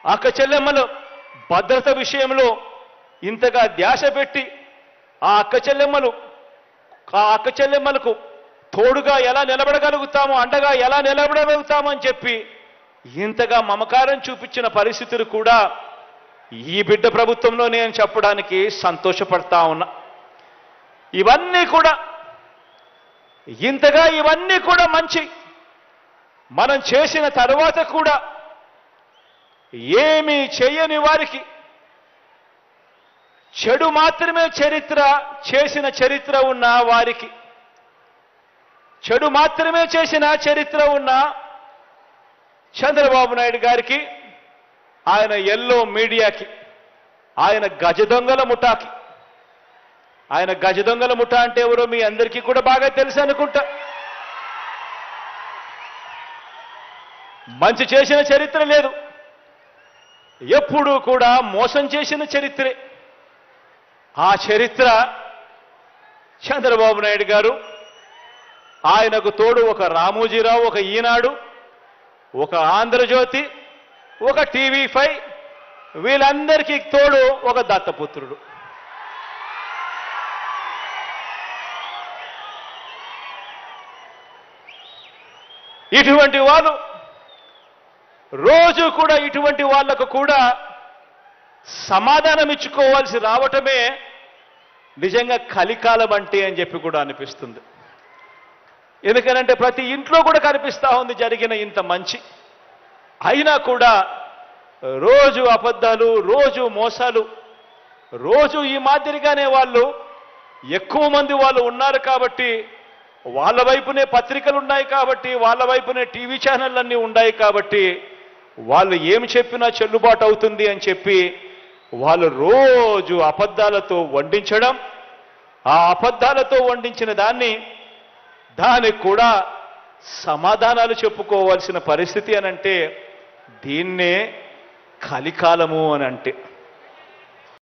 అక్క చెల్లెమ్మల భద్రత విషయంలో ఇంతగా ధ్యాస పెట్టి ఆ అక్క చెల్లెమ్మలకు తోడుగా ఎలా నిలబడగలుగుతామో, అండగా ఎలా నిలబడగలుగుతామో అని చెప్పి ఇంతగా మమకారం చూపించిన పరిస్థితులు కూడా ఈ బిడ్డ ప్రభుత్వంలో నేను చెప్పడానికి సంతోషపడతా ఉన్నా. ఇవన్నీ కూడా మంచి మనం చేసిన తర్వాత కూడా ఏమీ చేయని వారికి చెడు మాత్రమే చేసిన చరిత్ర ఉన్న వారికి, చెడు మాత్రమే చేసిన చరిత్ర ఉన్న చంద్రబాబు నాయుడు గారికి, ఆయన ఎల్లో మీడియాకి, ఆయన గజదొంగల ముఠాకి, ఆయన గజదొంగల ముఠా అంటే ఎవరో మీ అందరికీ కూడా బాగా తెలుసు అనుకుంటా. మంచి చేసిన చరిత్ర లేదు, ఎప్పుడూ కూడా మోసం చేసిన చరిత్రే. ఆ చరిత్ర చంద్రబాబు నాయుడు గారు, ఆయనకు తోడు ఒక రామోజీరావు, ఒక ఈనాడు, ఒక ఆంధ్రజ్యోతి, ఒక TV5, వీళ్ళందరికీ తోడు ఒక దత్తపుత్రుడు. ఇటువంటి వాళ్ళు రోజు కూడా ఇటువంటి వాళ్లకు కూడా సమాధానం ఇచ్చుకోవాల్సి రావటమే నిజంగా కలికాలం అంటే అని చెప్పి కూడా అనిపిస్తుంది. ఎందుకనంటే ప్రతి ఇంట్లో కూడా కనిపిస్తా ఉంది జరిగిన ఇంత మంచి, అయినా కూడా రోజు అబద్ధాలు, రోజు మోసాలు, రోజు ఈ మాదిరిగానే వాళ్ళు ఎక్కువ మంది వాళ్ళు ఉన్నారు కాబట్టి, వాళ్ళ వైపునే పత్రికలు ఉన్నాయి కాబట్టి, వాళ్ళ వైపునే టీవీ ఛానళ్ళన్నీ ఉన్నాయి కాబట్టి వాళ్ళు ఏమి చెప్పినా చెల్లుబాటు అవుతుంది అని చెప్పి వాళ్ళు రోజు అబద్ధాలతో వండించడం, ఆ అబద్ధాలతో వండించిన దానికి కూడా సమాధానాలు చెప్పుకోవాల్సిన పరిస్థితి అనంటే దీన్నే కలికాలము అని అంటే.